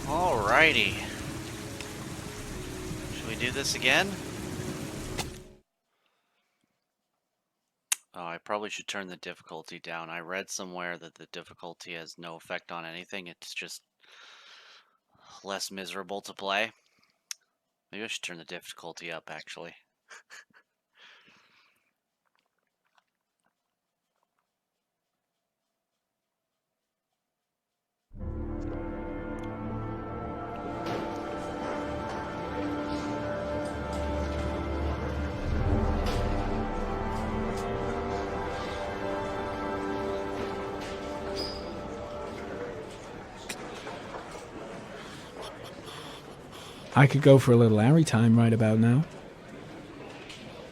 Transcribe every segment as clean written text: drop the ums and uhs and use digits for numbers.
Alrighty. Should we do this again? Oh, I probably should turn the difficulty down. I read somewhere that the difficulty has no effect on anything. It's just less miserable to play. Maybe I should turn the difficulty up, actually. I could go for a little Larry time right about now.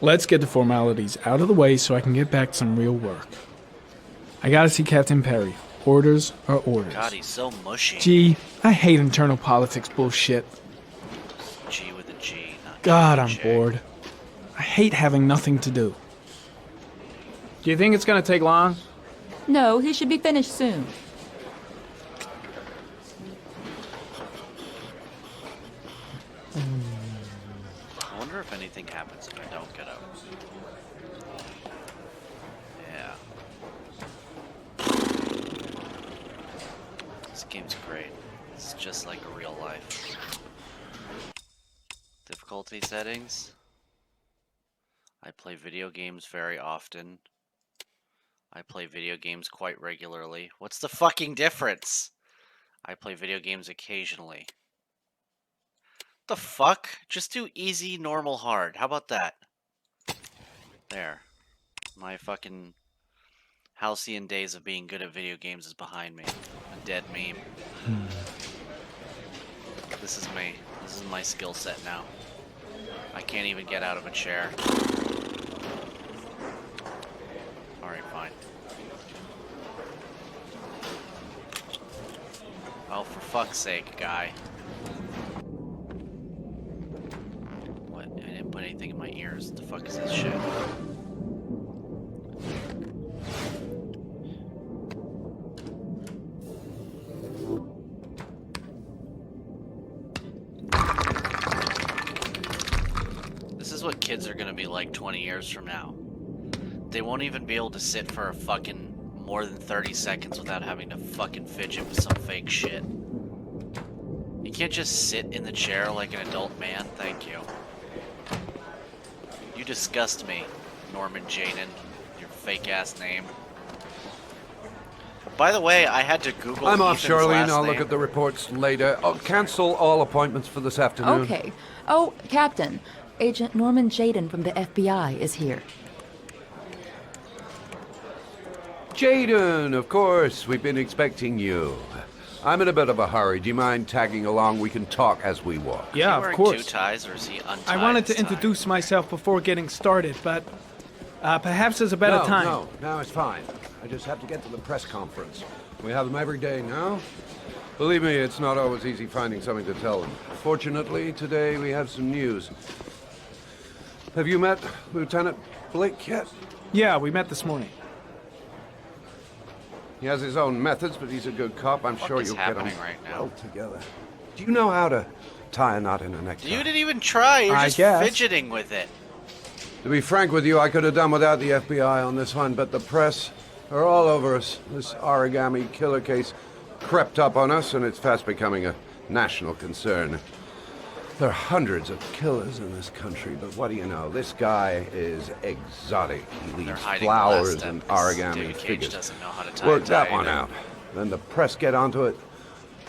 Let's get the formalities out of the way so I can get back to some real work. I gotta see Captain Perry. Orders are orders. God, he's so mushy. Gee, I hate internal politics bullshit. G with a G, not God, I'm J. bored. I hate having nothing to do. Do you think it's gonna take long? No, he should be finished soon. I wonder if anything happens if I don't get up. Yeah. This game's great. It's just like a real life. Difficulty settings. I play video games very often. I play video games quite regularly. What's the fucking difference? I play video games occasionally. The fuck? Just do easy, normal, hard. How about that? There. My fucking halcyon days of being good at video games is behind me. A dead meme. This is me. This is my skill set now. I can't even get out of a chair. Alright, fine. Oh, for fuck's sake, guy. I didn't put anything in my ears. What the fuck is this shit? This is what kids are gonna be like 20 years from now. They won't even be able to sit for a fucking more than 30 seconds without having to fucking fidget with some fake shit. You can't just sit in the chair like an adult man. Thank you. You disgust me, Norman Jaden, your fake-ass name. By the way, I had to Google I'm off, Ethan's Charlene. last I'll name. look at the reports later. I'll cancel all appointments for this afternoon. Okay. Oh, Captain. Agent Norman Jaden from the FBI is here. Jaden, of course. We've been expecting you. I'm in a bit of a hurry. Do you mind tagging along? We can talk as we walk. Is he Yeah, of wearing course. two ties, or is he untied? I wanted to this time? introduce myself before getting started, but perhaps there's a better time. No, it's fine. I just have to get to the press conference. We have them every day now. Believe me, it's not always easy finding something to tell them. Fortunately, today we have some news. Have you met Lieutenant Blake yet? Yeah, we met this morning. He has his own methods, but he's a good cop. I'm sure is you'll get them happening right now? well together. Do you know how to tie a knot in a necktie? You didn't even try. You're I just guess. fidgeting with it. To be frank with you, I could have done without the FBI on this one, but the press are all over us. This origami killer case crept up on us, and it's fast becoming a national concern. There are hundreds of killers in this country, but what do you know? This guy is exotic. He They're leaves hiding the last flowers step and 'cause origami David Cage figures. doesn't know how to tie Work a that tie one either. out. Then the press get onto it,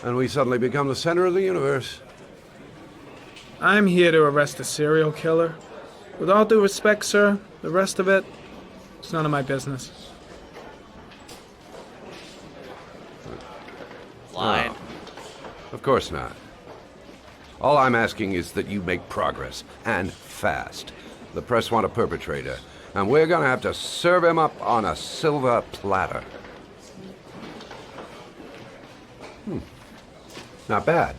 and we suddenly become the center of the universe. I'm here to arrest a serial killer. With all due respect, sir, the rest of it, it's none of my business. Lying. Of course not. All I'm asking is that you make progress, and fast. The press want a perpetrator, and we're gonna have to serve him up on a silver platter. Not bad.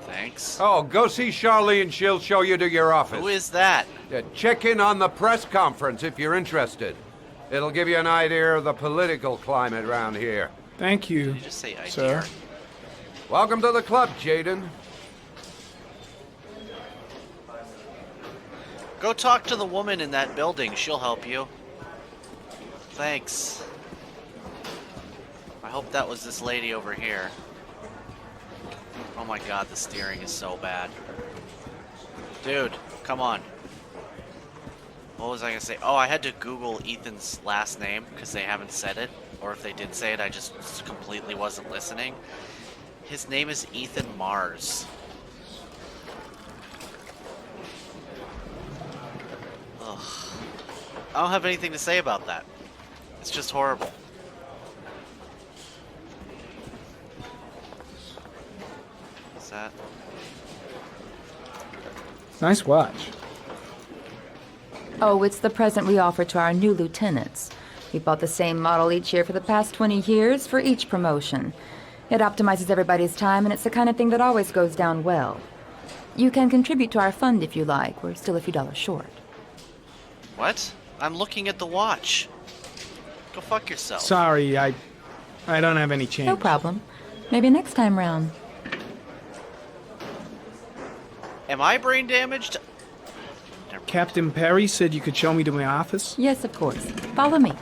Thanks. Oh, go see Charlene. She'll show you to your office. Who is that? Check in on the press conference if you're interested. It'll give you an idea of the political climate around here. Thank you, Did you just say idea? sir. Welcome to the club, Jaden. Go talk to the woman in that building. She'll help you. Thanks. I hope that was this lady over here. Oh my god, the steering is so bad. Dude, come on. What was I gonna say? Oh, I had to Google Ethan's last name because they haven't said it. Or if they did say it, I just completely wasn't listening. His name is Ethan Mars. Ugh. I don't have anything to say about that. It's just horrible. What's that? Nice watch. Oh, it's the present we offer to our new lieutenants. We bought the same model each year for the past 20 years for each promotion. It optimizes everybody's time, and it's the kind of thing that always goes down well. You can contribute to our fund if you like. We're still a few dollars short. What? I'm looking at the watch. Go fuck yourself. Sorry, I don't have any change. No problem. Maybe next time round. Am I brain damaged? Captain Perry said you could show me to my office. Yes, of course. Follow me.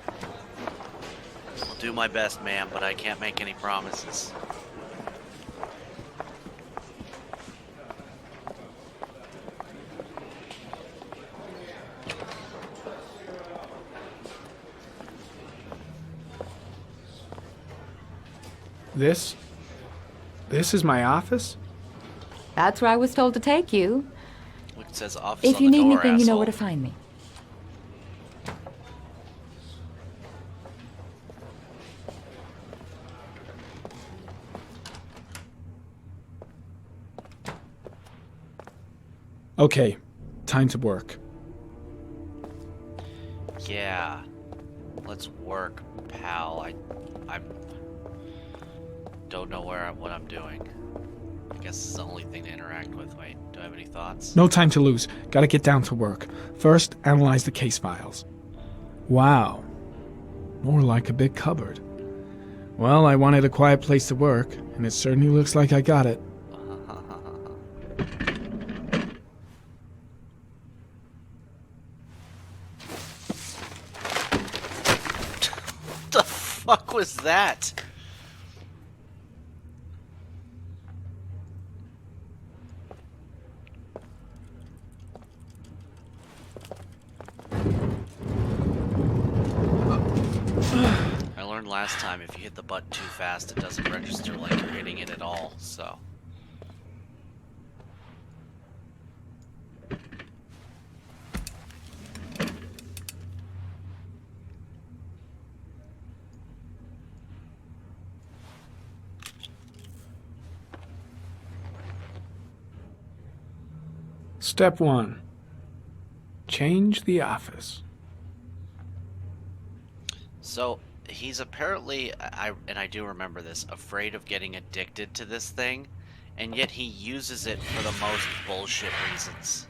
I'll do my best, ma'am, but I can't make any promises. This is my office? That's where I was told to take you. Look, it says office If on you the need door, anything, you know asshole. where to find me. Okay, time to work. Yeah. Let's work, pal. I don't know what I'm doing. I guess it's the only thing to interact with. Wait, do I have any thoughts? No time to lose. Gotta get down to work. First, analyze the case files. Wow. More like a big cupboard. Well, I wanted a quiet place to work, and it certainly looks like I got it. What the fuck was that? I learned last time if you hit the button too fast, it doesn't register like you're hitting it at all, so. Step 1. Change the office. So he's apparently, I do remember this, afraid of getting addicted to this thing, and yet he uses it for the most bullshit reasons.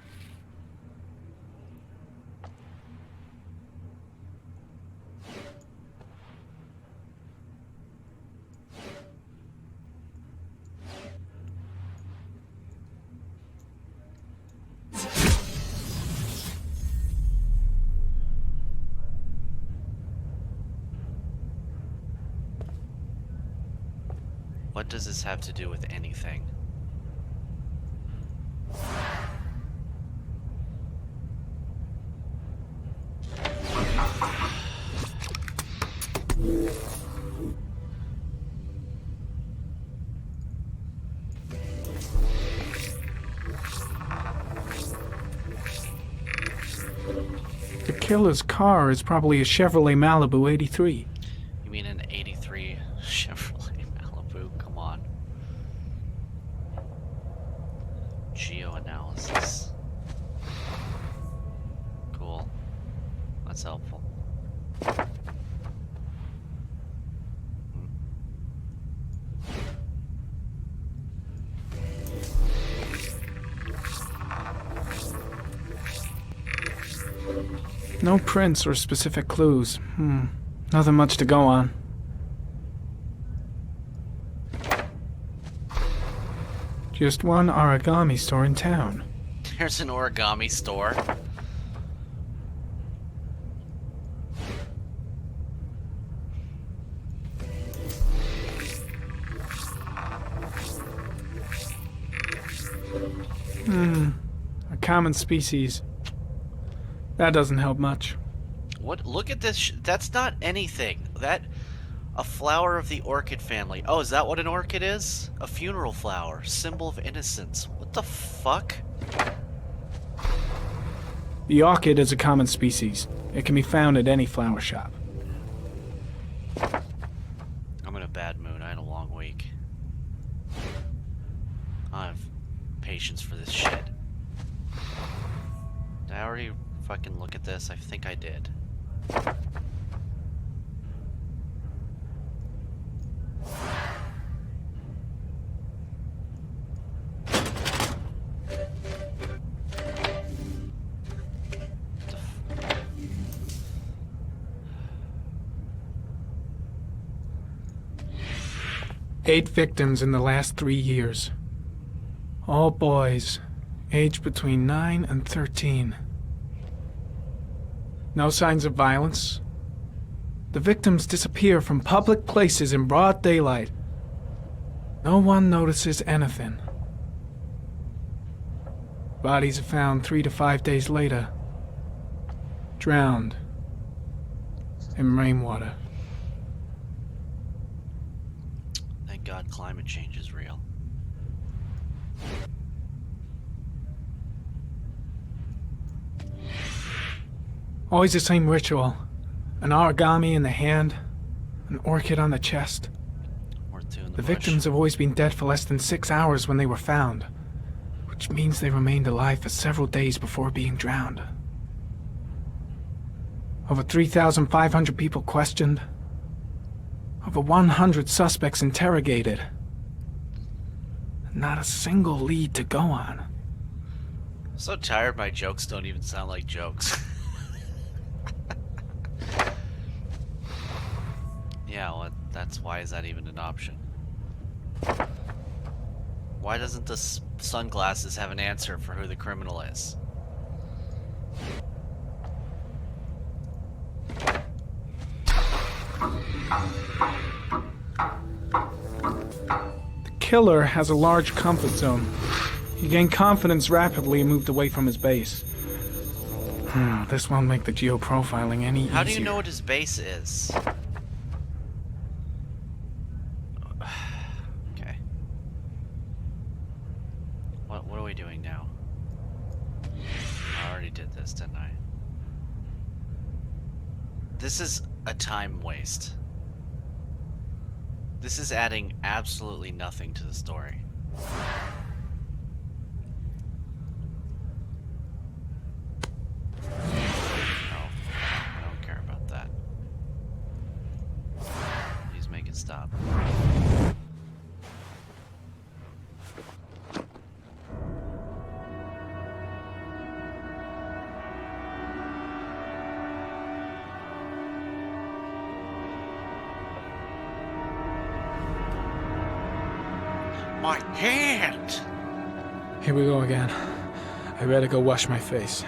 What does this have to do with anything? The killer's car is probably a Chevrolet Malibu 83. You mean an 83 Chevrolet Malibu? Come on. Geoanalysis. Cool. That's helpful. No prints or specific clues. Nothing much to go on. Just one origami store in town. There's an origami store. A common species. That doesn't help much. What? Look at this. That's not anything. A flower of the orchid family. Oh, is that what an orchid is? A funeral flower, symbol of innocence. What the fuck? The orchid is a common species. It can be found at any flower shop. I'm in a bad mood. I had a long week. I have patience for this shit. Did I already fucking look at this? I think I did. Eight victims in the last 3 years. All boys, aged between 9 and 13. No signs of violence. The victims disappear from public places in broad daylight. No one notices anything. Bodies are found 3 to 5 days later. Drowned in rainwater. Thank God climate change is real. Always the same ritual. An origami in the hand, an orchid on the chest. Worth two in the The bush. victims have always been dead for less than 6 hours when they were found, which means they remained alive for several days before being drowned. Over 3,500 people questioned. Over 100 suspects interrogated. Not a single lead to go on. I'm so tired my jokes don't even sound like jokes. Yeah, well, that's why is that even an option? Why doesn't the sunglasses have an answer for who the criminal is? The killer has a large comfort zone. He gained confidence rapidly and moved away from his base. This won't make the geoprofiling any easier. How do you know what his base is? Okay. What are we doing now? I already did this, didn't I? This is a time waste. This is adding absolutely nothing to the story. No, I don't care about that. Please make it stop. My hand! Here we go again. I better go wash my face.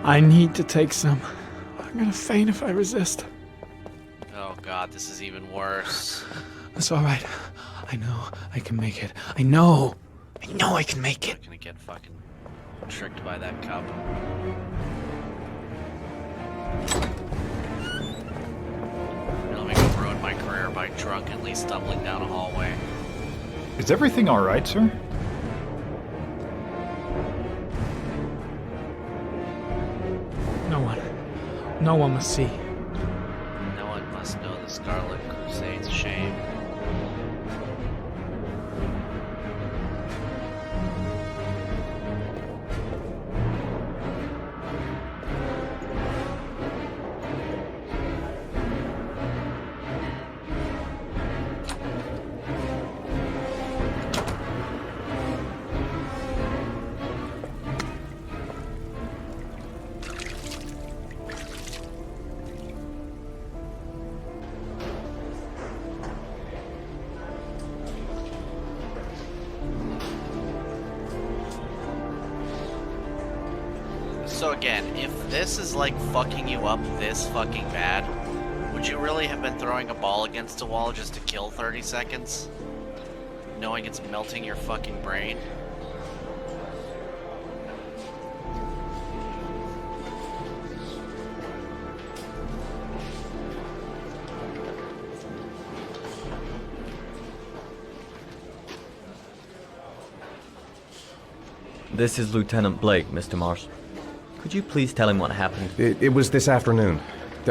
I need to take some. I'm gonna faint if I resist. Oh god, this is even worse. That's all right. I know I can make it. I know I can make I'm it. gonna get fucking tricked by that cup. Let me go ruin my career by drunkenly stumbling down a hallway. Is everything all right, sir? No one must see. No one must know the Scarlet Crusade's shame. So again, if this is like fucking you up this fucking bad, would you really have been throwing a ball against a wall just to kill 30 seconds? Knowing it's melting your fucking brain? This is Lieutenant Blake, Mr. Mars. Could you please tell him what happened? It was this afternoon.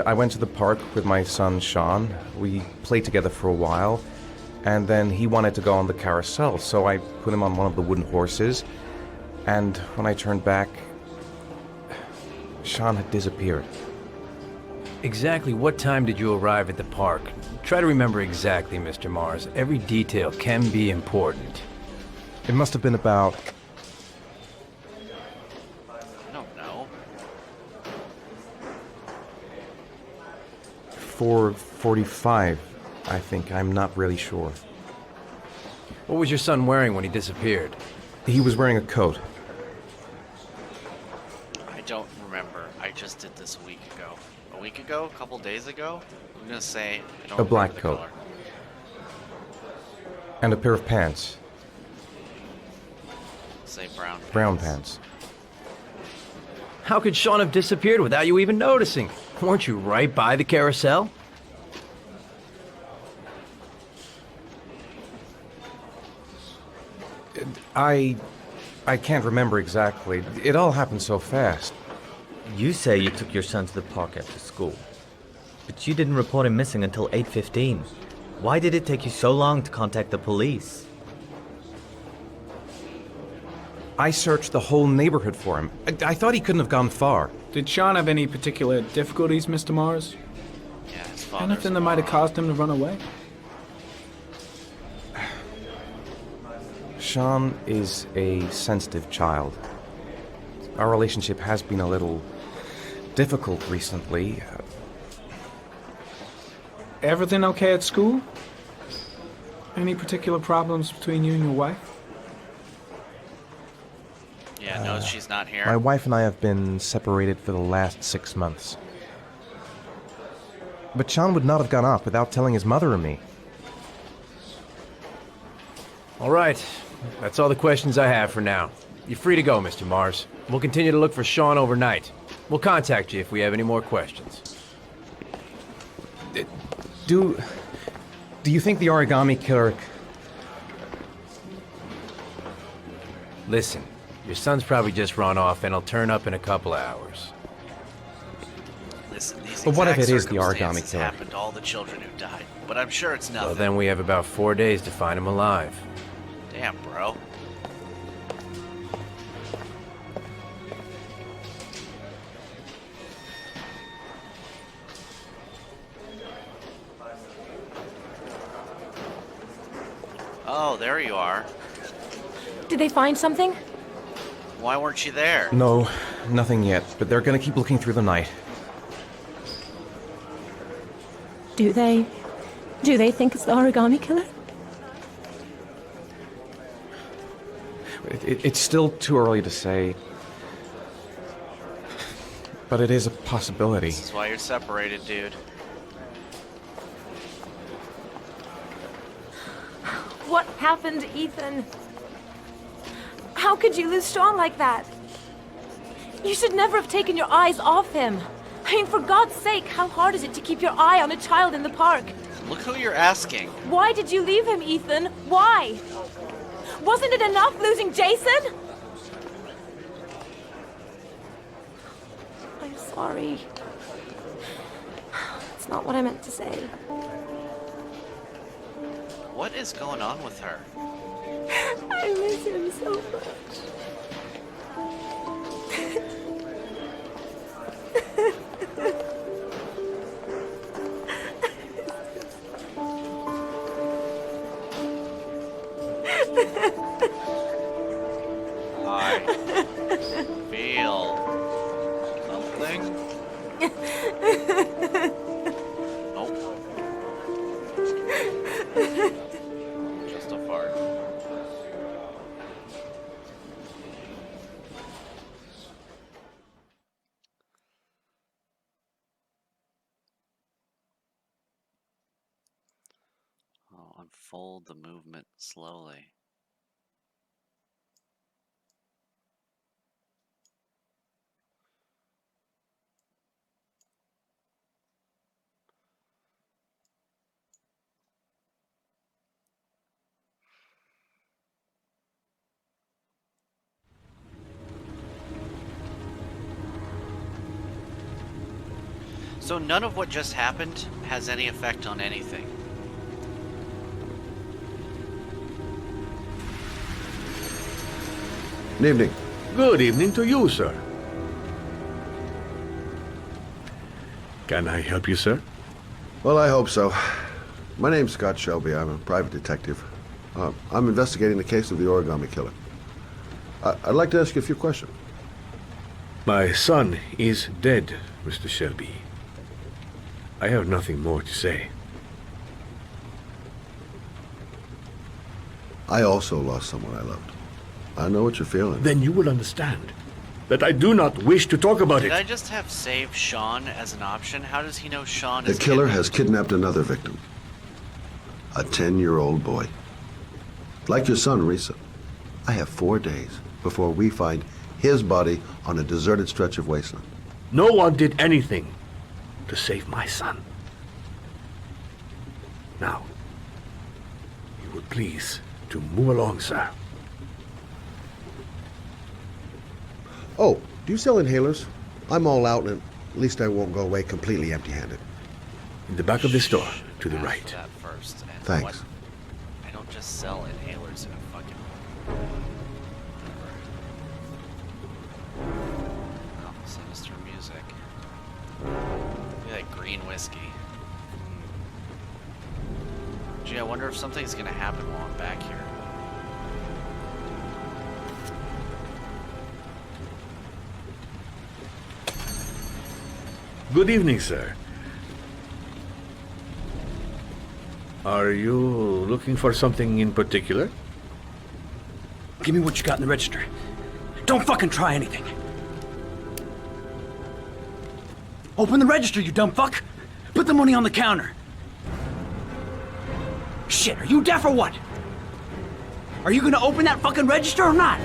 I went to the park with my son, Sean. We played together for a while, and then he wanted to go on the carousel, so I put him on one of the wooden horses, and when I turned back, Sean had disappeared. Exactly what time did you arrive at the park? Try to remember exactly, Mr. Mars. Every detail can be important. It must have been about... I don't know. 4:45, I think. I'm not really sure. What was your son wearing when he disappeared? He was wearing a coat. I don't remember. I just did this a week ago. A week ago? A couple days ago? I'm gonna say I don't A remember black the coat. color. And a pair of pants. Say brown. Brown pants. How could Sean have disappeared without you even noticing? Weren't you right by the carousel? I can't remember exactly. It all happened so fast. You say you took your son to the park after school, but you didn't report him missing until 8:15. Why did it take you so long to contact the police? I searched the whole neighborhood for him. I thought he couldn't have gone far. Did Sean have any particular difficulties, Mr. Mars? Yeah, his father's Anything that might have caused him to run away? Sean is a sensitive child. Our relationship has been a little difficult recently. Everything okay at school? Any particular problems between you and your wife? Yeah, no, she's not here. My wife and I have been separated for the last 6 months. But Sean would not have gone off without telling his mother or me. All right. That's all the questions I have for now. You're free to go, Mr. Mars. We'll continue to look for Sean overnight. We'll contact you if we have any more questions. Do you think the origami killer... Listen, your son's probably just run off and he'll turn up in a couple of hours. Listen, these But what if exact it is the origami circumstances killer? happened to all the children who died, but I'm sure it's nothing. Well, then we have about 4 days to find him alive. Damn, bro. Oh, there you are. Did they find something? Why weren't you there? No, nothing yet, but they're gonna keep looking through the night. Do they think it's the origami killer? It's still too early to say. But it is a possibility. This is why you're separated, dude. What happened, Ethan? How could you lose Sean like that? You should never have taken your eyes off him. I mean, for God's sake, how hard is it to keep your eye on a child in the park? Look who you're asking. Why did you leave him, Ethan? Why? Wasn't it enough losing Jason? I'm sorry. It's not what I meant to say. What is going on with her? I miss him so much. I feel something. Nope. Just a fart. unfold the movement slowly. So none of what just happened has any effect on anything. Good evening. Good evening to you, sir. Can I help you, sir? Well, I hope so. My name's Scott Shelby. I'm a private detective. I'm investigating the case of the origami killer. I'd like to ask you a few questions. My son is dead, Mr. Shelby. I have nothing more to say. I also lost someone I loved. I know what you're feeling. Then you will understand that I do not wish to talk about Did it. I just have save Sean as an option? How does he know Sean The is killer kidnapped? has kidnapped another victim. A 10-year-old boy. Like your son, Risa. I have 4 days before we find his body on a deserted stretch of wasteland. No one did anything to save my son. Now, you will please to move along, sir. Oh, do you sell inhalers? I'm all out, and at least I won't go away completely empty-handed. In the back of the store, to the Ask right. that first. And Thanks. what- I don't just sell inhalers in a fucking. Oh, sinister music. Look at that green whiskey. Gee, I wonder if something's gonna happen while I'm back here. Good evening, sir. Are you looking for something in particular? Give me what you got in the register. Don't fucking try anything. Open the register, you dumb fuck. Put the money on the counter. Shit, are you deaf or what? Are you gonna open that fucking register or not?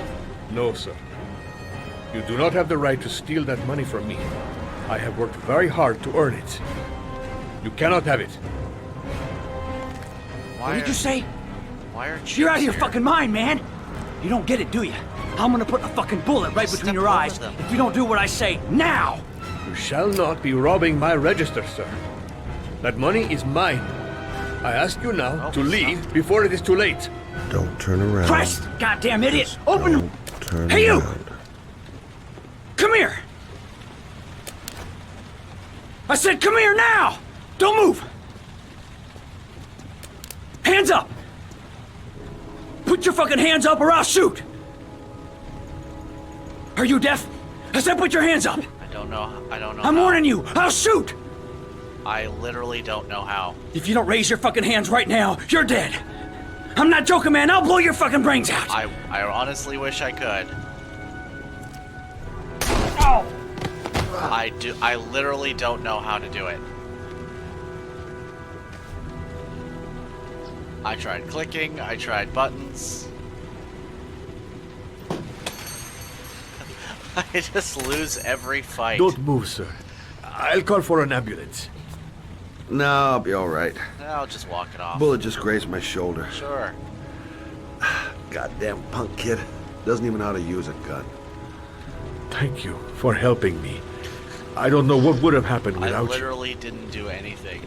No, sir. You do not have the right to steal that money from me. I have worked very hard to earn it. You cannot have it. What did you say? Why are You're out of chicks your here? fucking mind, man. You don't get it, do you? I'm gonna put a fucking bullet right between Step your over eyes them. if you don't do what I say now. You shall not be robbing my register, sir. That money is mine. I ask you now to leave before it is too late. Don't turn around. Christ, goddamn idiot! Open them! Don't turn Hey, you! around. Come here! I said come here now! Don't move! Hands up! Put your fucking hands up or I'll shoot! Are you deaf? I said put your hands up! I don't know. I don't know. I'm how. warning you! I'll shoot! I literally don't know how. If you don't raise your fucking hands right now, you're dead! I'm not joking, man! I'll blow your fucking brains out! I honestly wish I could. Ow! I literally don't know how to do it. I tried clicking, I tried buttons. I just lose every fight. Don't move, sir. I'll call for an ambulance. No, I'll be all right. I'll just walk it off. Bullet just grazed my shoulder. Sure. Goddamn punk kid. Doesn't even know how to use a gun. Thank you for helping me. I don't know what would have happened I without you. literally didn't do anything.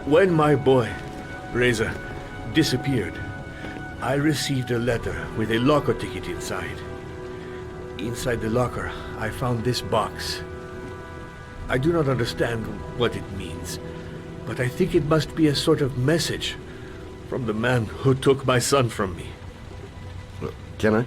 When my boy, Reza, disappeared, I received a letter with a locker ticket inside. Inside the locker, I found this box. I do not understand what it means, but I think it must be a sort of message from the man who took my son from me. Can I?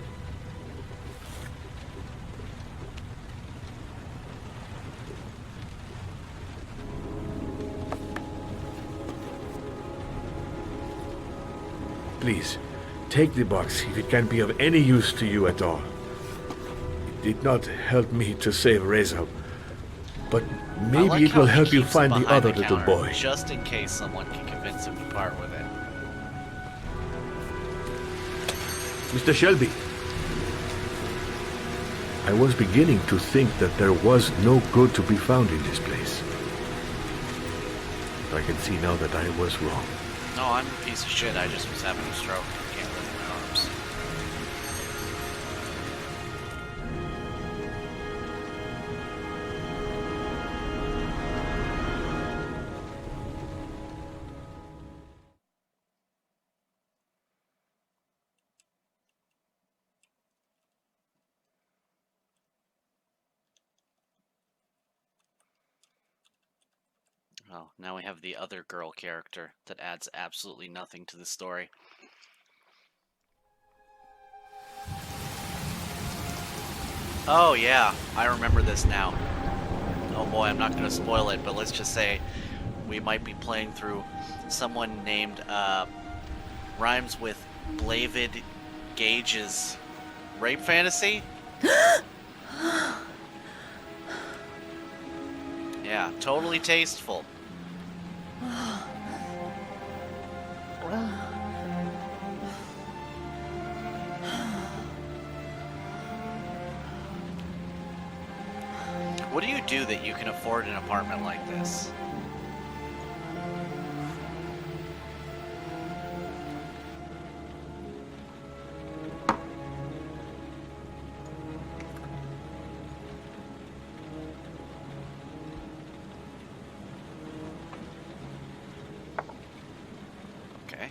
Please, take the box if it can be of any use to you at all. It did not help me to save Reza, but I maybe like it how will he help you keeps find the behind other little counter, boy. just in case someone can convince him to part with it. Mr. Shelby, I was beginning to think that there was no good to be found in this place. I can see now that I was wrong. No, I'm a piece of shit. I just was having a stroke. I can't lift my arms. Oh, now we have the other girl character that adds absolutely nothing to the story. Oh yeah, I remember this now. Oh boy, I'm not going to spoil it, but let's just say we might be playing through someone named, rhymes with Blavid Gage's rape fantasy? Yeah, totally tasteful. What do you do that you can afford an apartment like this? Okay.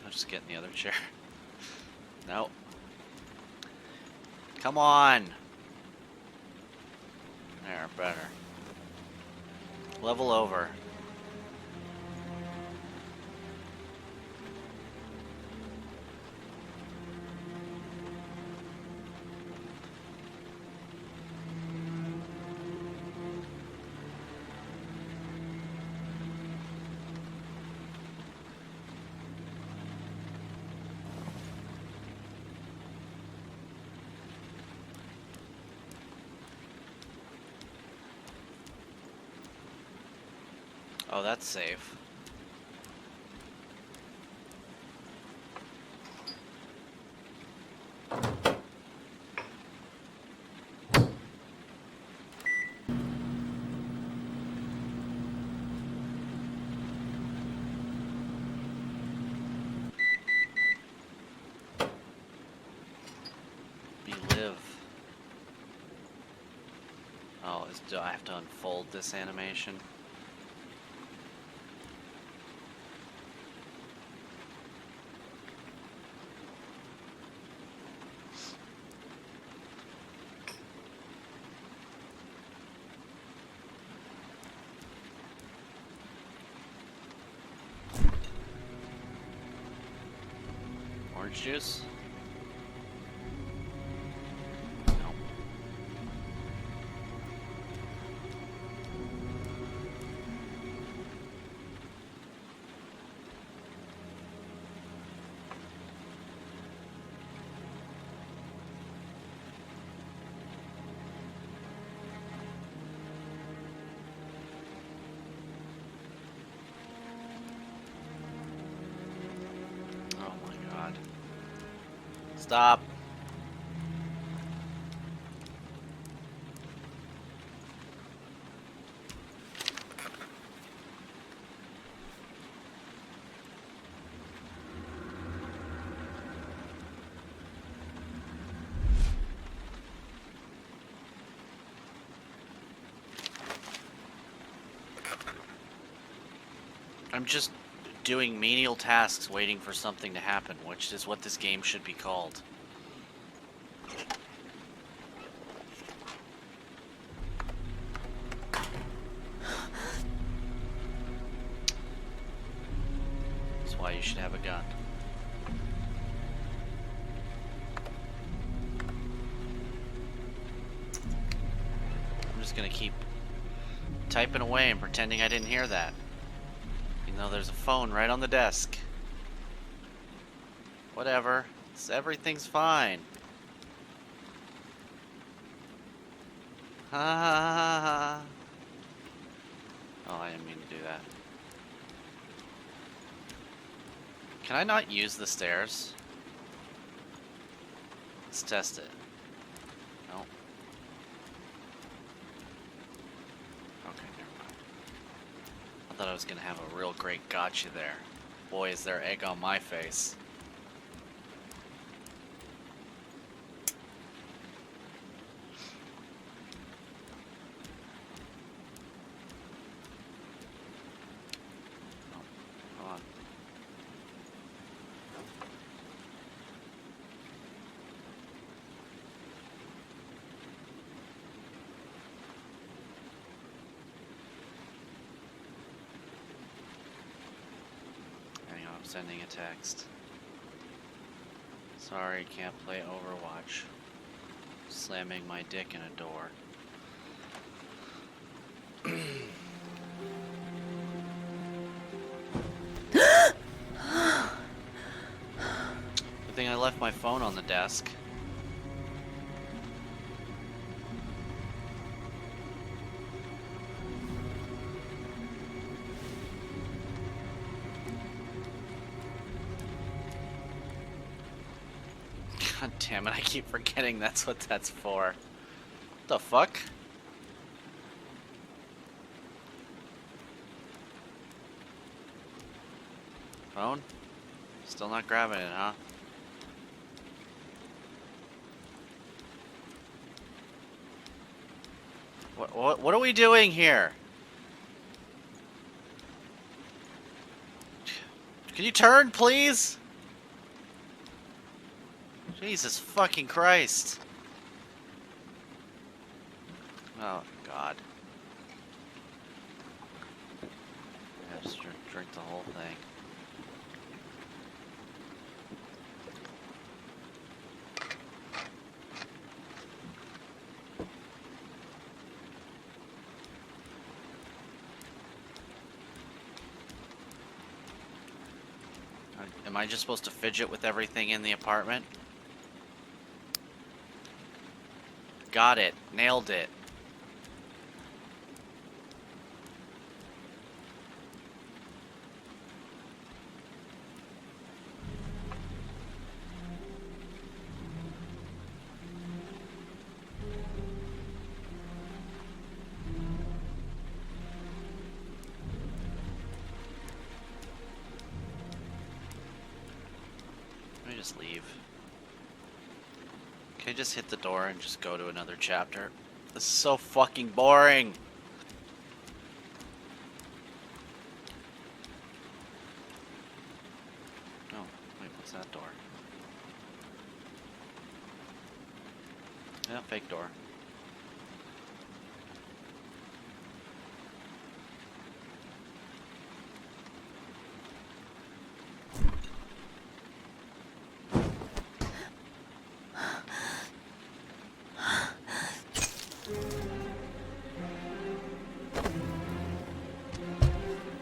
I'll just get in the other chair. No. Come on. There, better. Level over. Oh, that's safe. Relive. Oh, do I have to unfold this animation? Orange juice? No. Oh my god. Stop. I'm just doing menial tasks waiting for something to happen, which is what this game should be called. That's why you should have a gun. I'm just gonna keep typing away and pretending I didn't hear that. No, there's a phone right on the desk. Whatever. Everything's fine. Ha ha ha. Oh, I didn't mean to do that. Can I not use the stairs? Let's test it. No. Okay, never mind. I thought I was gonna have a real great gotcha there. Boy, is there egg on my face. Sending a text. Sorry, can't play Overwatch. Slamming my dick in a door. Good thing I left my phone on the desk. God damn it, I keep forgetting that's what that's for. What the fuck? Phone? Still not grabbing it, huh? What are we doing here? Can you turn, please? Jesus fucking Christ. Oh, God. Yeah, just drink the whole thing. Am I just supposed to fidget with everything in the apartment? Got it. Nailed it. Let me just leave. Can I just hit the door and just go to another chapter? This is so fucking boring. Oh, wait, what's that door? Yeah, fake door.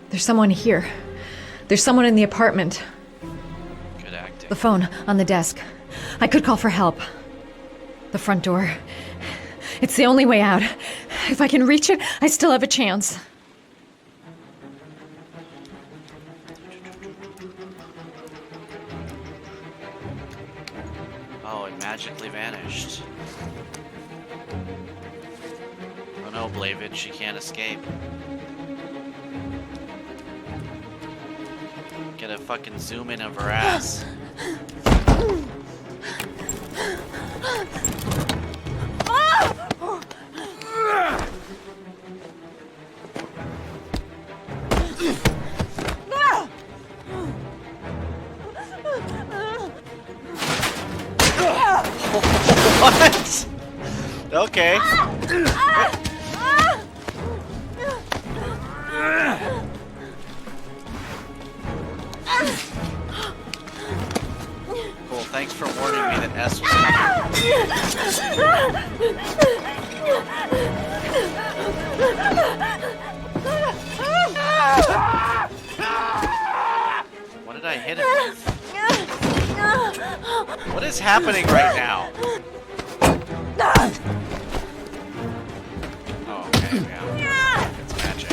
There's someone here. There's someone in the apartment. Good acting. The phone on the desk. I could call for help. The front door. It's the only way out. If I can reach it, I still have a chance. Oh, it magically vanished. Oh no, Blavid, she can't escape. Get a fucking zoom in of her ass. What? Okay. Cool, thanks for warning me that S was coming. is happening right now? Oh, okay, yeah. It's magic.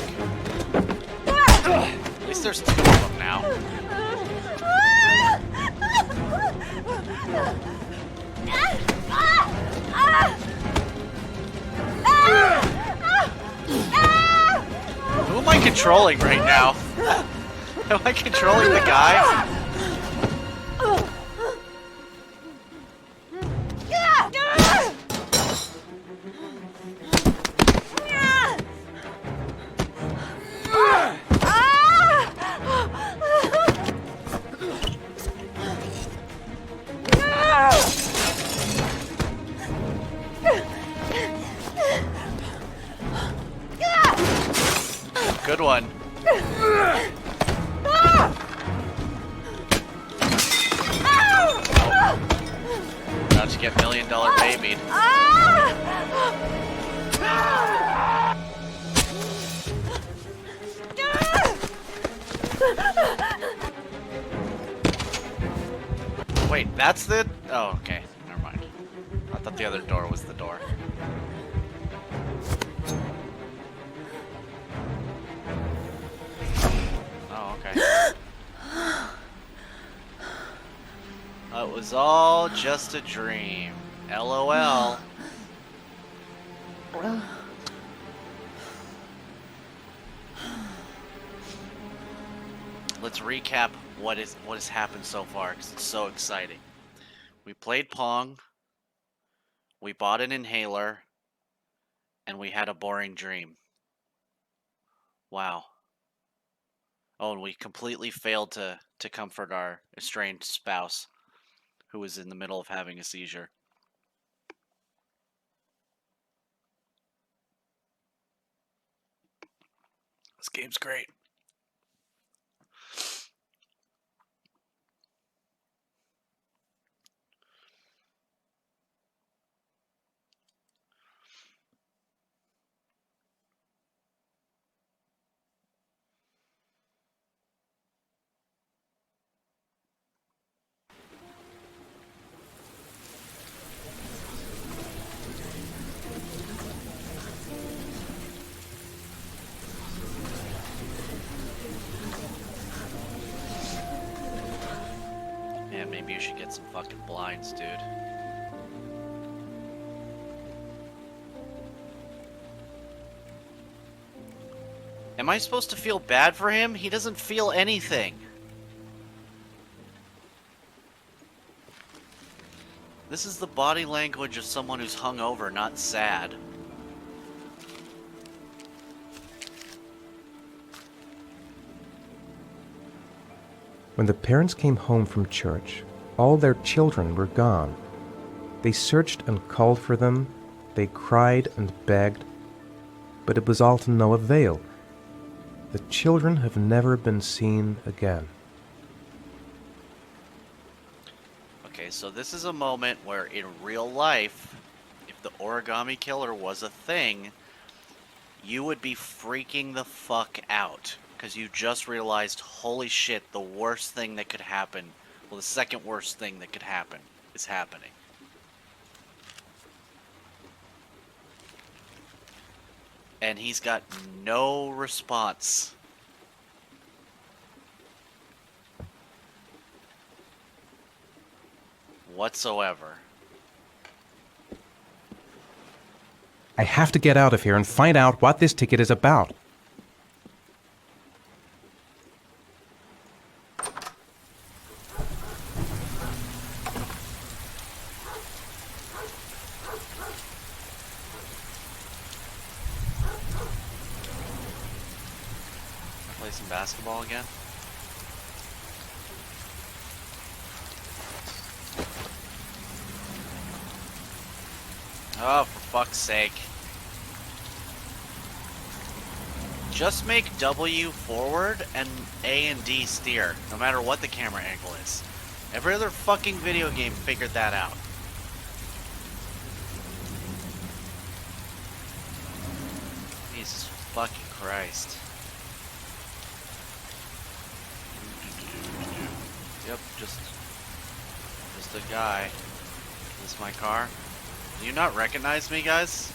At least there's 2 of them now. Who am I controlling right now? Am I controlling the guy? Good one. About to get $1 million babied. Wait, that's the... Oh, okay. Never mind. I thought the other door was the door. Oh, okay. It was all just a dream. LOL. Let's recap what has happened so far, because it's so exciting. We played Pong, we bought an inhaler, and we had a boring dream. Wow. Oh, and we completely failed to comfort our estranged spouse, who was in the middle of having a seizure. This game's great. Yeah, maybe you should get some fucking blinds, dude. Am I supposed to feel bad for him? He doesn't feel anything. This is the body language of someone who's hungover, not sad. When the parents came home from church, all their children were gone. They searched and called for them, they cried and begged, but it was all to no avail. The children have never been seen again. Okay, so this is a moment where in real life, if the origami killer was a thing, you would be freaking the fuck out. Because you just realized, holy shit, the worst thing that could happen, well, the second worst thing that could happen is happening. And he's got no response. Whatsoever. I have to get out of here and find out what this ticket is about. Play some basketball again. Oh, for fuck's sake. Just make W forward and A and D steer, no matter what the camera angle is. Every other fucking video game figured that out. Jesus fucking Christ. Yep, just There's the guy. Is this my car? Do you not recognize me, guys?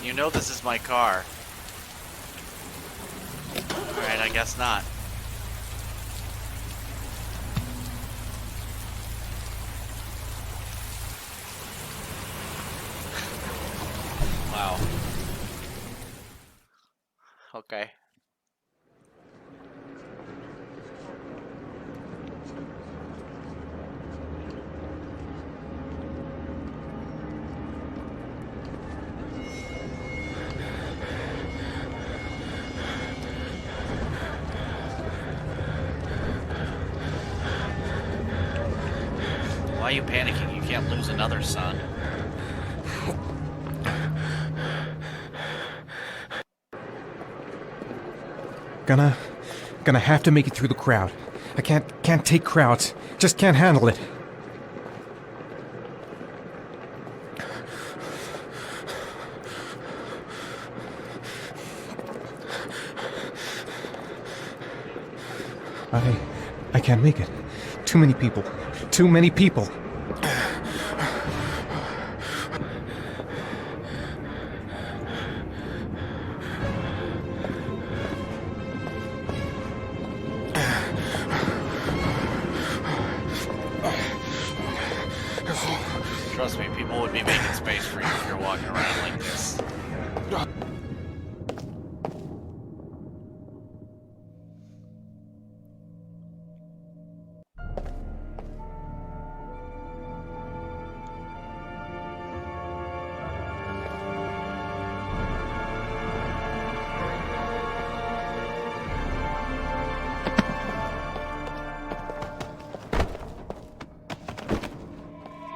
You know this is my car. Alright, I guess not. Wow. Okay. Why are you panicking? You can't lose another son. Gonna have to make it through the crowd. I can't take crowds. Just can't handle it. I can't make it. Too many people. Too many people. Trust me, people would be making space for you if you're walking around like this.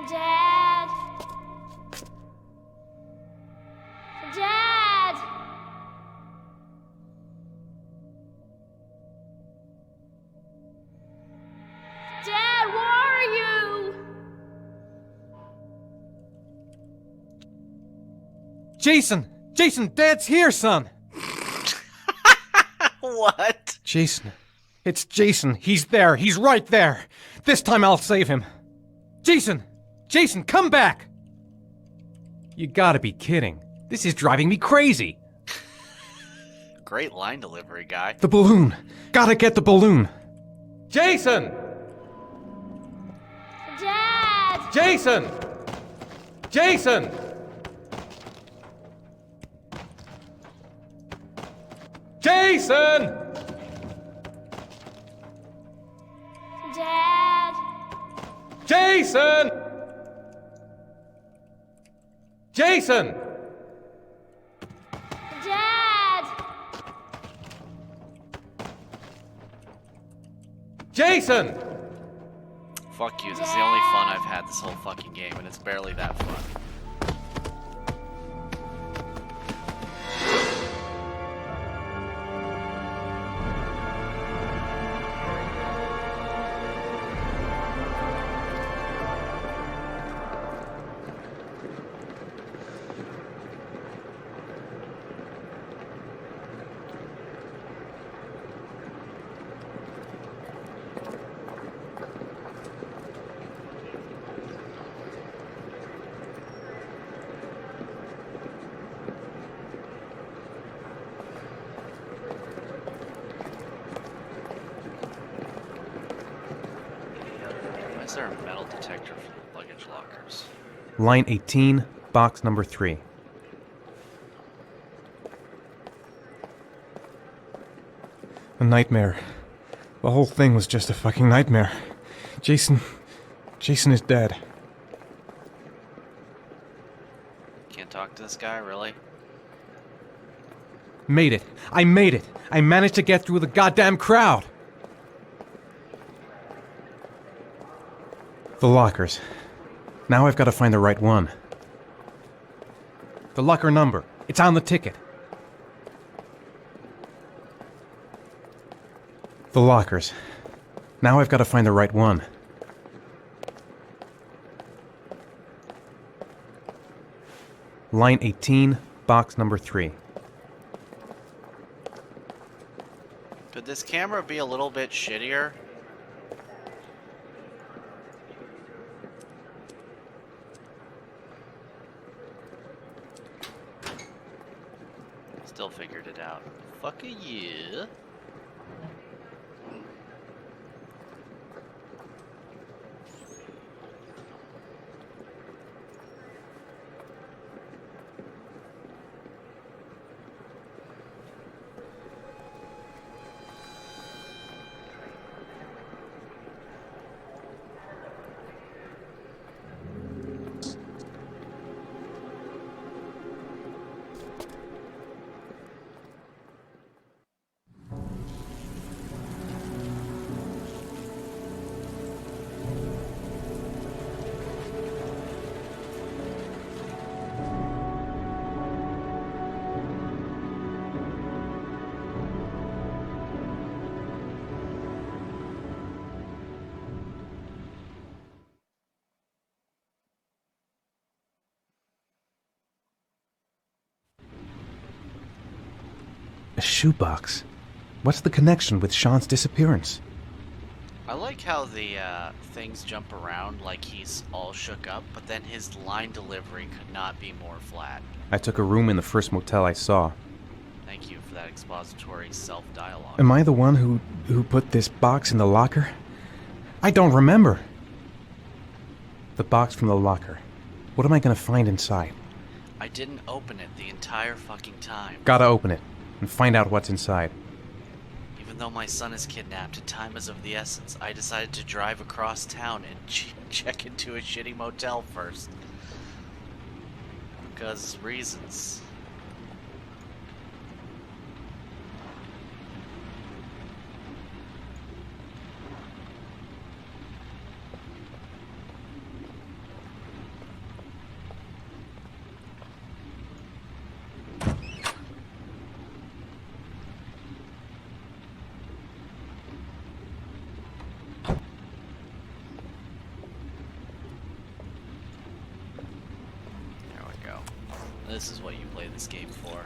Dad! Dad! Dad, where are you? Jason! Jason, Dad's here, son! What? Jason. It's Jason. He's there. He's right there. This time I'll save him. Jason! Jason, come back! You gotta be kidding. This is driving me crazy. Great line delivery, guy. The balloon. Gotta get the balloon. Jason! Dad! Jason! Jason! Jason! Dad! Jason! Jason! Dad! Jason! Fuck you, this is the only fun I've had this whole fucking game, and it's barely that fun. Why is there a metal detector for the luggage lockers? Line 18, box number 3. A nightmare. The whole thing was just a fucking nightmare. Jason is dead. Can't talk to this guy, really? Made it. I made it. I managed to get through the goddamn crowd. The lockers. Now I've got to find the right one. The locker number. It's on the ticket. The lockers. Now I've got to find the right one. Line 18, box number 3. Could this camera be a little bit shittier? Fuck a yeah. A shoebox. What's the connection with Sean's disappearance? I like how the things jump around like he's all shook up, but then his line delivery could not be more flat. I took a room in the first motel I saw. Thank you for that expository self-dialogue. Am I the one who put this box in the locker? I don't remember. The box from the locker. What am I gonna find inside? I didn't open it the entire fucking time. Gotta open it and find out what's inside. Even though my son is kidnapped and time is of the essence, I decided to drive across town and check into a shitty motel first. Because reasons. This is what you play this game for.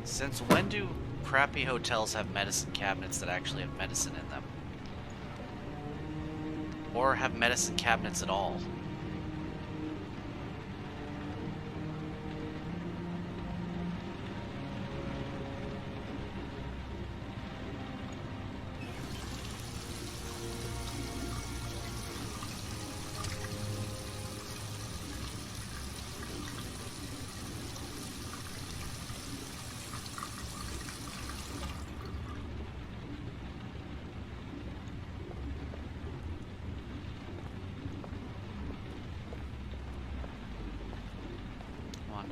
Since when do crappy hotels have medicine cabinets that actually have medicine in them? Or have medicine cabinets at all?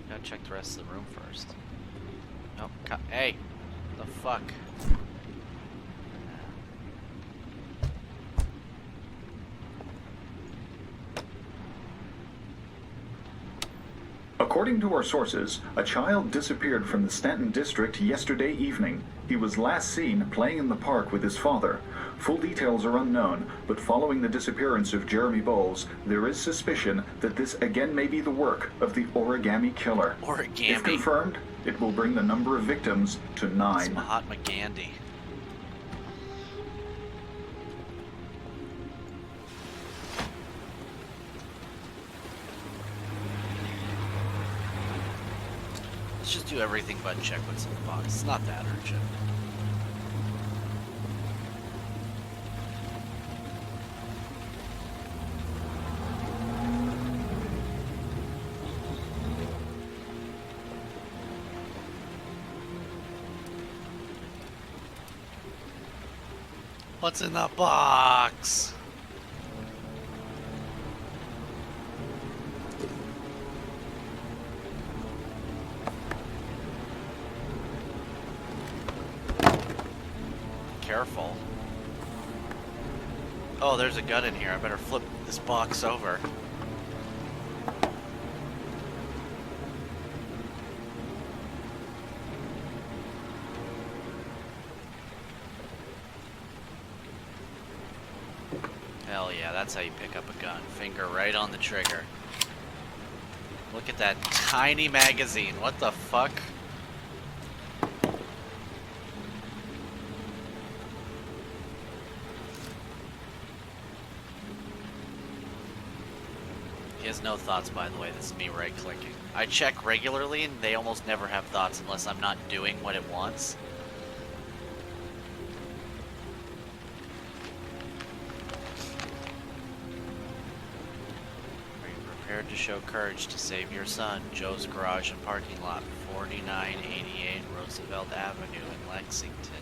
Gotta check the rest of the room first. Nope. Hey! The fuck? According to our sources, a child disappeared from the Stanton district yesterday evening. He was last seen playing in the park with his father. Full details are unknown, but following the disappearance of Jeremy Bowles, there is suspicion that this again may be the work of the Origami Killer. Origami. If confirmed, it will bring the number of victims to 9. It's Mahatma Gandhi. Let's just do everything but check what's in the box. It's not that urgent. What's in the box? Careful. Oh, there's a gun in here. I better flip this box over. Hell yeah, that's how you pick up a gun. Finger right on the trigger. Look at that tiny magazine. What the fuck? He has no thoughts, by the way. This is me right-clicking. I check regularly, and they almost never have thoughts unless I'm not doing what it wants. Are you prepared to show courage to save your son? Joe's Garage and Parking Lot, 4988 Roosevelt Avenue in Lexington.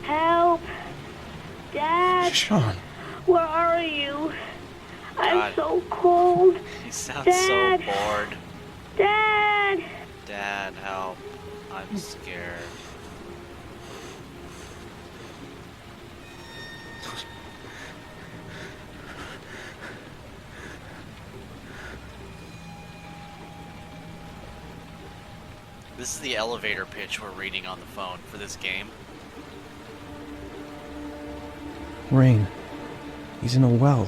Help! Dad! Sean. Where are you? I'm God. so cold. He sounds Dad. so bored. Dad! Dad, help. I'm scared. This is the elevator pitch we're reading on the phone for this game. Rain. He's in a well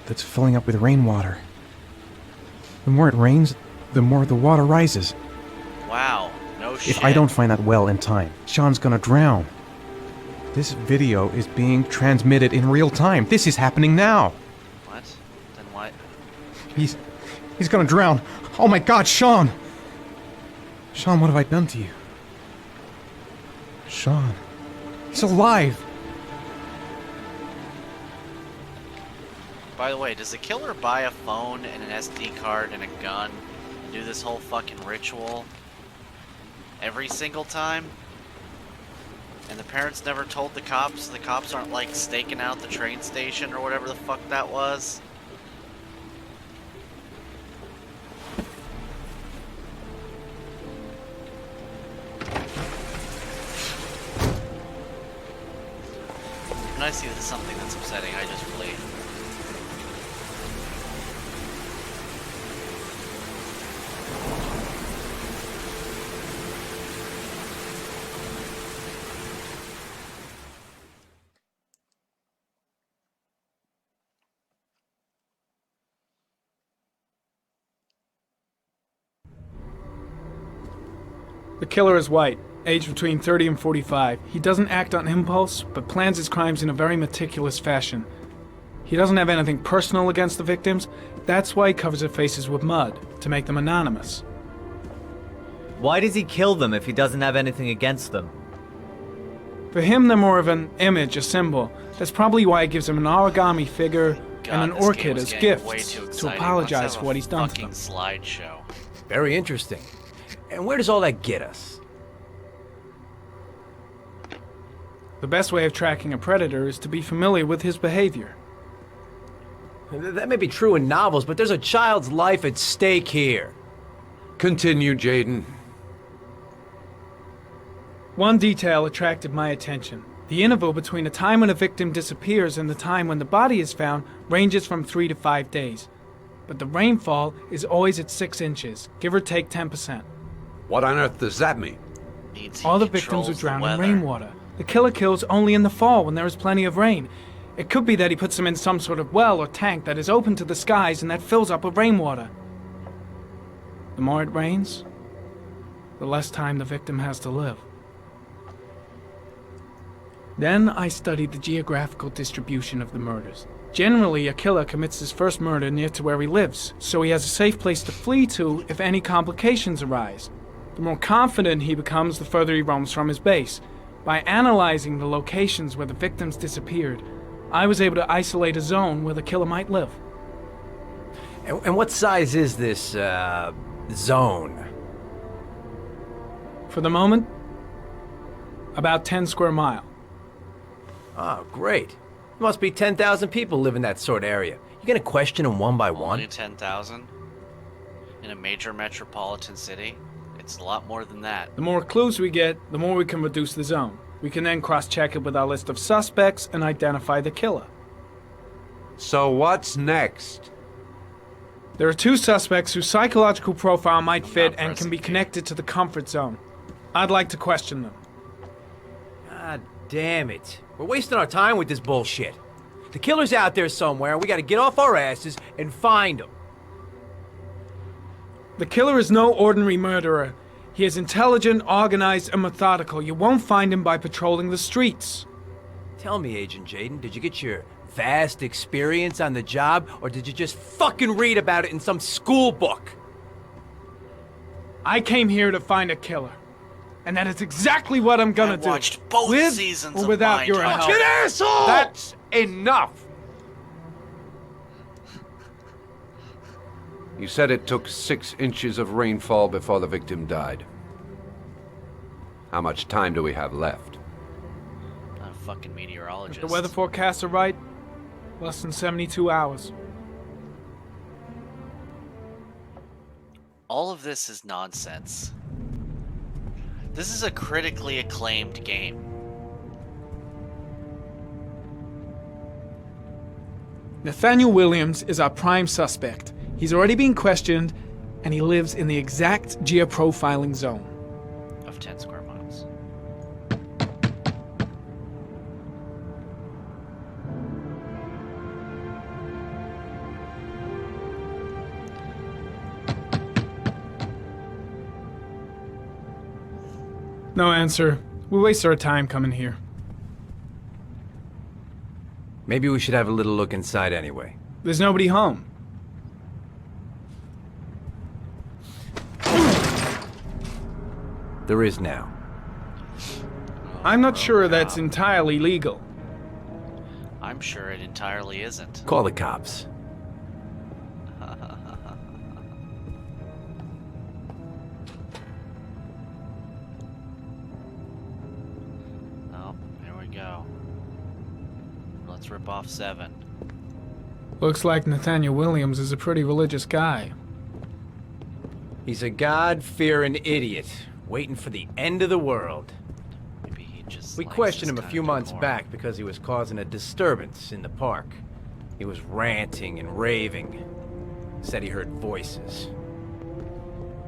that's filling up with rainwater. The more it rains, the more the water rises. Wow, no shit. If I don't find that well in time, Sean's gonna drown. This video is being transmitted in real time. This is happening now. What? Then what? He's gonna drown. Oh my God, Sean! Sean, what have I done to you? Sean. He's alive! By the way, does the killer buy a phone and an SD card and a gun and do this whole fucking ritual every single time? And the parents never told the cops? The cops aren't like staking out the train station or whatever the fuck that was? When I see this something that's upsetting, I just flee. The killer is white, aged between 30 and 45. He doesn't act on impulse, but plans his crimes in a very meticulous fashion. He doesn't have anything personal against the victims. That's why he covers their faces with mud, to make them anonymous. Why does he kill them if he doesn't have anything against them? For him, they're more of an image, a symbol. That's probably why he gives them an origami figure and an this game orchid was as getting way gifts too to exciting. apologize Let's have for what he's done to fucking them. slideshow. Very interesting. And where does all that get us? The best way of tracking a predator is to be familiar with his behavior. That may be true in novels, but there's a child's life at stake here. Continue, Jaden. One detail attracted my attention. The interval between the time when a victim disappears and the time when the body is found ranges from 3 to 5 days. But the rainfall is always at 6 inches, give or take 10%. What on earth does that mean? Means All he the victims are controls the drowned in weather. rainwater. The killer kills only in the fall when there is plenty of rain. It could be that he puts them in some sort of well or tank that is open to the skies and that fills up with rainwater. The more it rains, the less time the victim has to live. Then I studied the geographical distribution of the murders. Generally, a killer commits his first murder near to where he lives, so he has a safe place to flee to if any complications arise. The more confident he becomes, the further he roams from his base. By analyzing the locations where the victims disappeared, I was able to isolate a zone where the killer might live. And what size is this, zone? For the moment, about 10 square mile. Oh, great. There must be 10,000 people live in that sort of area. You gonna question them one by one? Only 10,000? In a major metropolitan city? It's a lot more than that. The more clues we get, the more we can reduce the zone. We can then cross-check it with our list of suspects and identify the killer. So what's next? There are 2 suspects whose psychological profile might fit and can be pressing connected to the comfort zone. I'd like to question them. God damn it. We're wasting our time with this bullshit. The killer's out there somewhere, and we gotta get off our asses and find him. The killer is no ordinary murderer. He is intelligent, organized, and methodical. You won't find him by patrolling the streets. Tell me, Agent Jaden, did you get your vast experience on the job, or did you just fucking read about it in some school book? I came here to find a killer. And that is exactly what I'm gonna do. Watched both with seasons or of without your Mindhunter. help. You asshole! That's enough! You said it took 6 inches of rainfall before the victim died. How much time do we have left? I'm a fucking meteorologist. If the weather forecasts are right, less than 72 hours. All of this is nonsense. This is a critically acclaimed game. Nathaniel Williams is our prime suspect. He's already been questioned, and he lives in the exact geoprofiling zone. Of 10 square miles. No answer. We waste our time coming here. Maybe we should have a little look inside anyway. There's nobody home. There is now. I'm not sure that's entirely legal. I'm sure it entirely isn't. Call the cops. Oh, here we go. Let's rip off 7. Looks like Nathaniel Williams is a pretty religious guy. He's a God-fearing idiot, waiting for the end of the world. Maybe he just We likes questioned this him a kind few of months decor. back because he was causing a disturbance in the park. He was ranting and raving. Said he heard voices.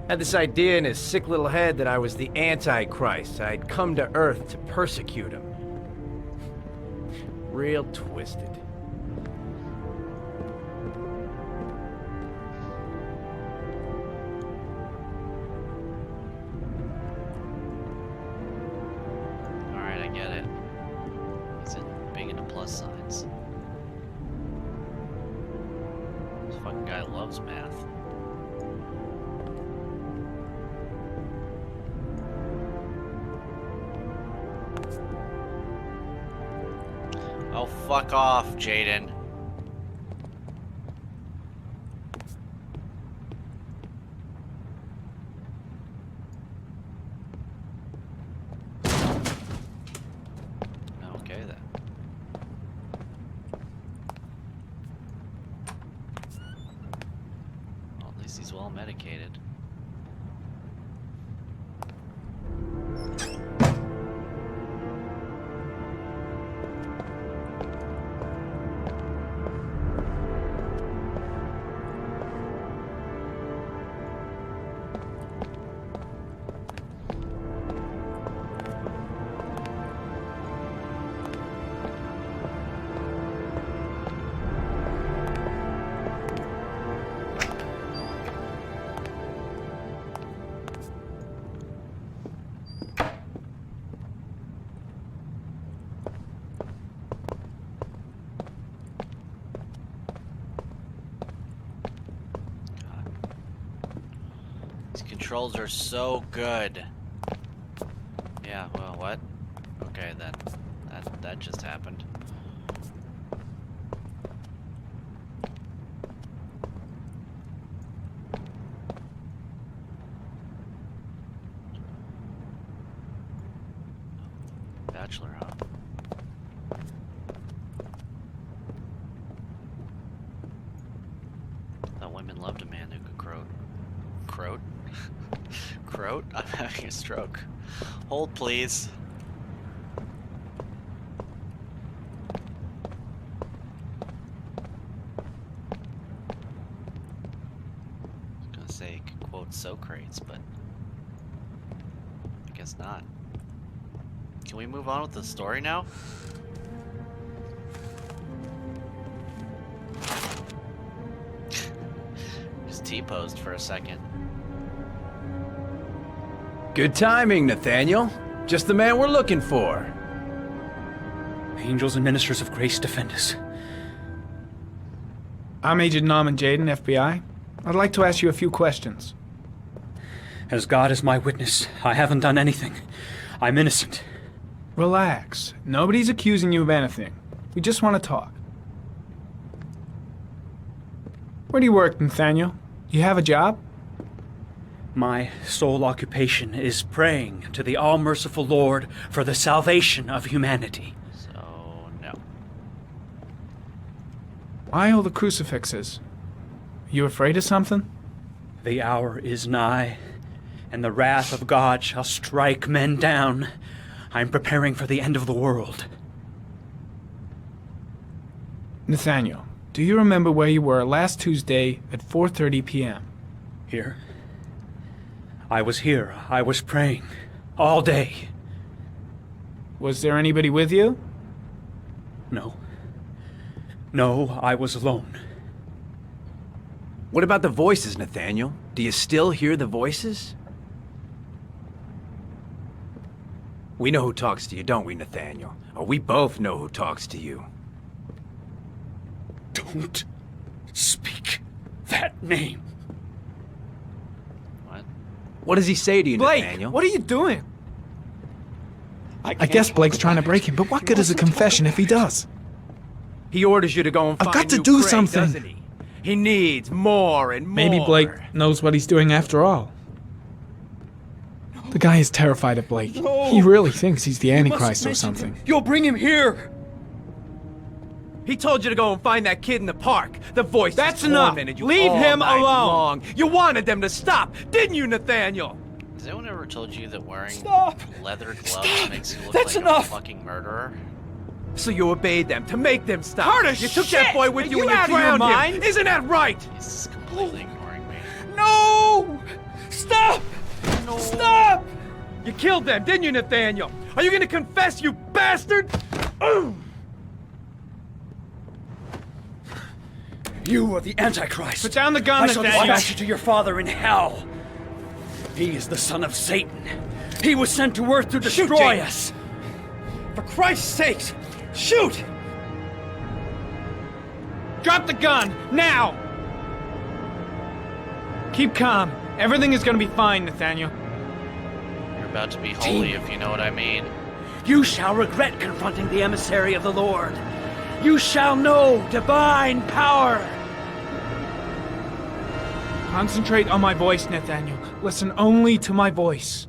Had this idea in his sick little head that I was the Antichrist. I'd come to Earth to persecute him. Real twisted. Alright, I get it. He's big into plus signs. This fucking guy loves math. Oh, fuck off, Jaden. Okay, then. Well, at least he's well medicated. These controls are so good. Yeah, well, what? Okay, then. That just happened. Bachelor, huh? Thought women loved a man who could croat. Croat? Croat? I'm having a stroke. Hold, please. sake, quote Socrates, but I guess not. Can we move on with the story now? Just T-posed for a second. Good timing, Nathaniel. Just the man we're looking for. Angels and ministers of grace defend us. I'm Agent Norman Jaden, FBI. I'd like to ask you a few questions. As God is my witness, I haven't done anything. I'm innocent. Relax. Nobody's accusing you of anything. We just want to talk. Where do you work, Nathaniel? You have a job? My sole occupation is praying to the all-merciful Lord for the salvation of humanity. So, no. Why all the crucifixes? You afraid of something? The hour is nigh, and the wrath of God shall strike men down. I'm preparing for the end of the world. Nathaniel, do you remember where you were last Tuesday at 4:30 p.m.? Here? I was here. I was praying. All day. Was there anybody with you? No. No, I was alone. What about the voices, Nathaniel? Do you still hear the voices? We know who talks to you, don't we, Nathaniel? Oh, we both know who talks to you. Don't speak that name. What? What does he say to you, Blake, Nathaniel? what are you doing? I guess Blake's trying to break him, but what good is a confession if he does? He orders you to go and I've find got to new do prey, something. doesn't he? He needs more and more. Maybe Blake knows what he's doing after all. The guy is terrified of Blake. He really thinks he's the Antichrist or something. You'll bring him here. He told you to go and find that kid in the park. The voice That's enough. tormented you Leave all him night alone. long. You wanted them to stop, didn't you, Nathaniel? Has anyone ever told you that wearing Stop. leather gloves Stop. makes you look That's like enough. a fucking murderer? So you obeyed them to make them stop. Heart of You took shit! that boy with Are you you and you out of your drowned mind? him. Isn't that right? He's just completely ignoring me. No! Stop! No. Stop! You killed them, didn't you, Nathaniel? Are you gonna confess, you bastard? You are the Antichrist. Put down the gun, I shall Nathaniel. dispatch you to your father in hell. He is the son of Satan. He was sent to earth to destroy James. us. For Christ's sakes, shoot! Drop the gun, now! Keep calm. Everything is gonna be fine, Nathaniel. You're about to be holy, if you know what I mean. You shall regret confronting the emissary of the Lord. You shall know divine power. Concentrate on my voice, Nathaniel. Listen only to my voice.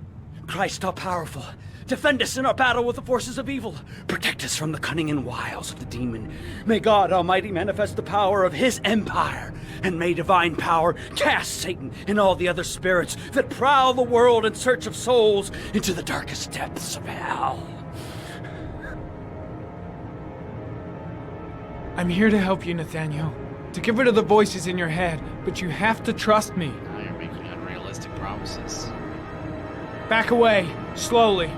Christ all powerful, defend us in our battle with the forces of evil. Protect us from the cunning and wiles of the demon. May God Almighty manifest the power of his empire, and may divine power cast Satan and all the other spirits that prowl the world in search of souls into the darkest depths of hell. I'm here to help you, Nathaniel. To get rid of the voices in your head, but you have to trust me. Now you're making unrealistic promises. Back away, slowly.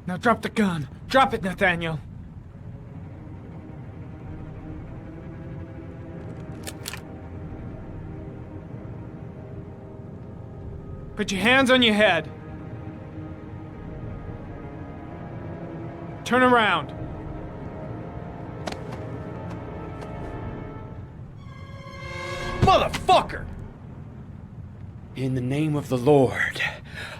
Now drop the gun. Drop it, Nathaniel. Put your hands on your head. Turn around. Motherfucker! In the name of the Lord,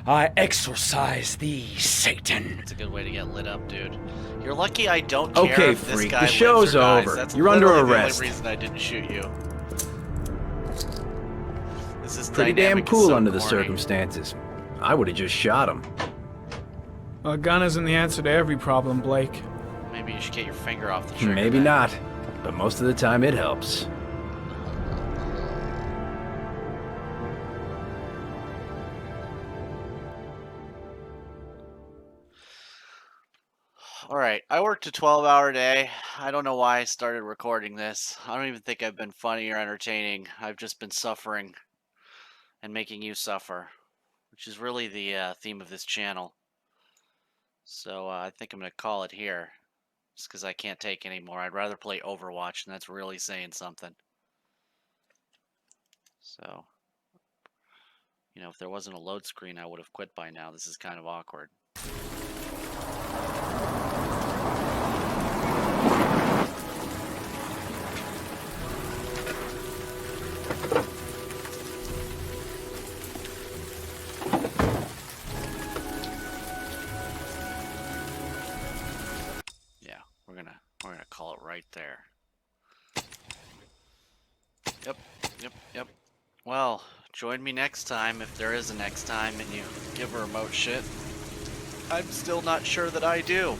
I exorcise thee, Satan. It's a good way to get lit up, dude. You're lucky I don't care Okay, if this freak, guy the show's lives or dies. over. That's You're under literally arrest. The only reason I didn't shoot you. This is Pretty damn dynamic is cool so under the corny. circumstances. I would have just shot him. A gun isn't the answer to every problem, Blake. Maybe you should get your finger off the trigger. Maybe man. not, but most of the time it helps. Alright, I worked a 12-hour day. I don't know why I started recording this. I don't even think I've been funny or entertaining. I've just been suffering and making you suffer, which is really the theme of this channel. So I think I'm going to call it here, just because I can't take anymore. I'd rather play Overwatch, and that's really saying something. So, you know, if there wasn't a load screen, I would have quit by now. This is kind of awkward. We're gonna call it right there. Yep. Well, join me next time if there is a next time and you give a remote shit. I'm still not sure that I do.